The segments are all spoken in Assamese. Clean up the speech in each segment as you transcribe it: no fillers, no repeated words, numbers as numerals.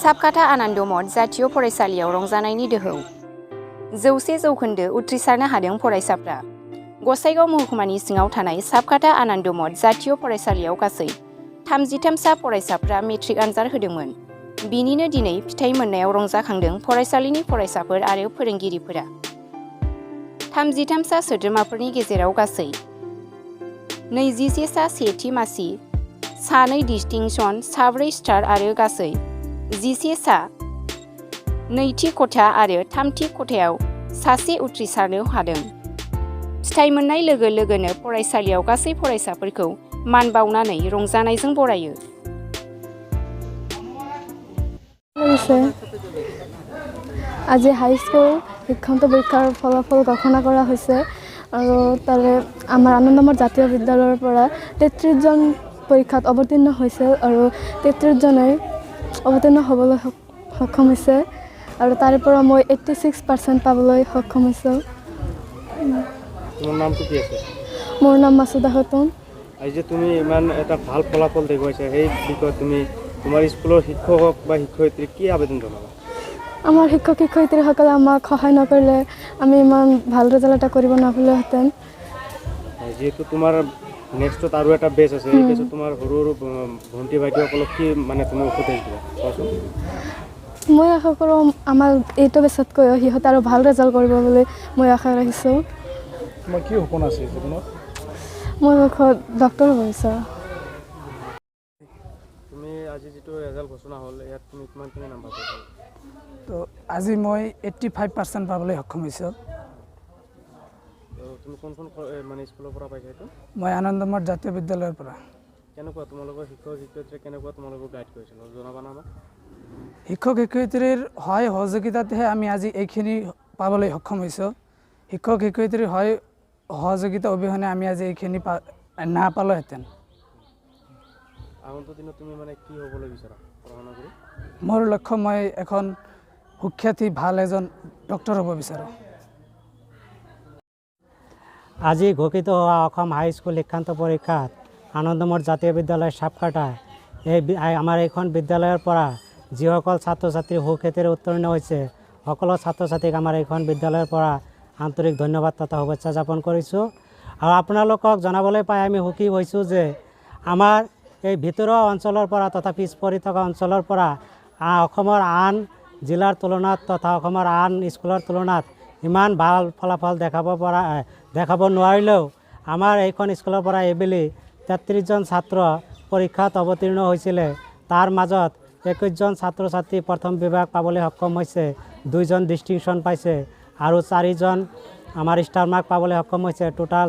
साबकाथा आनन्द मठ जातीय फरायसालियाव रंजानायनि दोहौ 100 जौखोन्दो उथ्रिसारनो हादों फरायसाफ्रा। गसाइगाव महकुमानि सिङाव थानाय साबकाथा आनन्द मठ जातीय फरायसालियाव गासै 33 सा फरायसाफ्रा मेट्रिक आनजाद होदोंमोन। बिनिनो दिनै फिथाइ मोननायाव रंजाखांदों फरायसालिनि फरायसाफोर आरो फोरोंगिरिफोरा। 33 सा सोद्रोमाफोरनि गेजेराव गासै 21 सा सेथि मासि, 2 डिस्टिंसन, 4 स्टार आरो गासै 11 सा नैथि खथा आरो थामथि खथायाव सासे उथ्रिसारनो हादों। फिथाइ मोननाय लोगो लोगोनो फरायसालियाव गासै फरायसाफोरखौ मान बावनानै रंजानायजों बरायो। আজি হাইস্কুল শিক্ষান্ত পৰীক্ষাৰ ফলাফল ঘোষণা কৰা হৈছে আৰু তাৰে আমাৰ আনন্দ মঠ জাতীয় বিদ্যালয়ৰ পৰা 33 জন পৰীক্ষাত অৱতীৰ্ণ হৈছে আৰু 33 জনে অৱতীৰ্ণ হ'বলৈ সক্ষম হৈছে আৰু তাৰে পৰা মই 86% পাবলৈ সক্ষম হৈছোঁ। তোমাৰ নামটো কি আছে? মোৰ নাম মাছুদা খাতুন। আজি তুমি ইমান এটা ভাল ফলাফল দেখুৱাইছা, সেই বিষয়ে তুমি তোমাৰ স্কুলৰ শিক্ষক বা শিক্ষয়িত্ৰীক কি আবেদন জনাবা? আমাৰ শিক্ষক শিক্ষয়িত্ৰীসকলে আমাক সহায় নকৰিলে আমি ইমান ভাল ৰিজাল্ট এটা কৰিব নোৱাৰিলোহেঁতেন। যিহেতু তোমাৰ নেক্সটত আৰু এটা বেচ আছে, এই বেচত তোমাৰ সৰু সৰু ভণ্টি ভাইটিসকলক কি মানে তুমি উপদেশ দিবা কোৱাচোন? মই আশা কৰোঁ আমাৰ এইটো বেচতকৈও সিহঁতে আৰু ভাল ৰিজাল্ট কৰিব বুলি মই আশা ৰাখিছোঁ। তোমাৰ কি সপোন আছে জীৱনত? মই ডক্টৰ হ'ব বিচাৰোঁ। তুমি আজি যিটো ৰিজাল্ট ঘোষণা হ'ল, ইয়াত তুমি কিমানখিনি নাম্বাৰ পাইছা? তো আজি মই 85% পাবলৈ সক্ষম হৈছোঁ। তুমি কোনখন মানে স্কুলৰ পৰা পাইছা এইটো? মই আনন্দ মঠ জাতীয় বিদ্যালয়ৰ পৰা। কেনেকুৱা তোমালোকৰ শিক্ষক শিক্ষয়িত্ৰীয়ে কেনেকুৱা তোমালোকক গাইড কৰিছিল জনাবা না আমাক? শিক্ষক শিক্ষয়িত্ৰীৰ সহায় সহযোগিতাতহে আমি আজি এইখিনি পাবলৈ সক্ষম হৈছোঁ। শিক্ষক শিক্ষয়িত্ৰীৰ সহায় সহযোগিতা অবিহনে আমি আজি এইখিনি নাপালোহেঁতেন। আগন্তুক দিনত তুমি মানে কি হ'বলৈ বিচাৰা পঢ়া শুনা কৰি? মোৰ লক্ষ্য মই এখন সুখ্যাতি ভাল এজন ডক্টৰ হ'ব বিচাৰোঁ। আজি ঘোষিত হোৱা অসম হাইস্কুল শিক্ষান্ত পৰীক্ষাত আনন্দ মঠ জাতীয় বিদ্যালয় সাবকাটা আমাৰ এইখন বিদ্যালয়ৰ পৰা যিসকল ছাত্ৰ ছাত্ৰী সুখ্যাতিৰে উত্তীৰ্ণ হৈছে সকলো ছাত্ৰ ছাত্ৰীক আমাৰ এইখন বিদ্যালয়ৰ পৰা আন্তৰিক ধন্যবাদ তথা শুভেচ্ছা জ্ঞাপন কৰিছোঁ। আৰু আপোনালোকক জনাবলৈ পাই আমি সুখী হৈছোঁ যে আমাৰ এই ভিতৰুৱা অঞ্চলৰ পৰা তথা পিছ পৰি থকা অঞ্চলৰ পৰা অসমৰ আন জিলাৰ তুলনাত তথা অসমৰ আন স্কুলৰ তুলনাত ইমান ভাল ফলাফল দেখাব নোৱাৰিলেও আমাৰ এইখন স্কুলৰ পৰা এইবেলি 33 জন ছাত্ৰ পৰীক্ষাত অৱতীৰ্ণ হৈছিলে। তাৰ মাজত 21 জন ছাত্ৰ ছাত্ৰী প্ৰথম বিভাগ পাবলৈ সক্ষম হৈছে, 2 জন ডিষ্টিংশ্যন পাইছে আৰু 4 জন আমাৰ ষ্টাৰ মাৰ্ক পাবলৈ সক্ষম হৈছে। টোটাল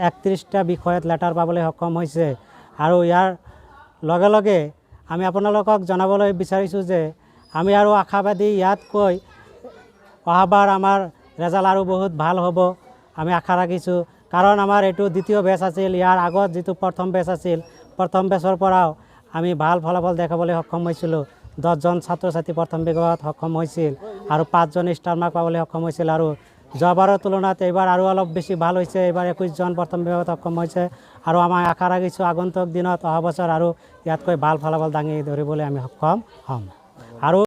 31টা বিষয়ত লেটাৰ পাবলৈ সক্ষম হৈছে। আৰু ইয়াৰ লগে লগে আমি আপোনালোকক জনাবলৈ বিচাৰিছোঁ যে আমি আৰু আশাবাদী, ইয়াতকৈ অহাবাৰ আমাৰ ৰেজাল্ট আৰু বহুত ভাল হ'ব আমি আশা ৰাখিছোঁ। কাৰণ আমাৰ এইটো দ্বিতীয় বেচ আছিল, ইয়াৰ আগত যিটো প্ৰথম বেচ আছিল, প্ৰথম বেচৰ পৰাও আমি ভাল ফলাফল দেখাবলৈ সক্ষম হৈছিলোঁ। 10 জন ছাত্ৰ ছাত্ৰী প্ৰথম বিভাগত সক্ষম হৈছিল আৰু 5 জন ষ্টাৰ মাৰ্ক পাবলৈ সক্ষম হৈছিল। আৰু যোৱাবাৰৰ তুলনাত এইবাৰ আৰু অলপ বেছি ভাল হৈছে, এইবাৰ 21 জন প্ৰথম বিভাগত সক্ষম হৈছে। আৰু আমাৰ আশা ৰাখিছোঁ আগন্তুক দিনত অহা বছৰ আৰু ইয়াতকৈ ভাল ফলাফল দাঙি ধৰিবলৈ আমি সক্ষম হ'ম। আৰু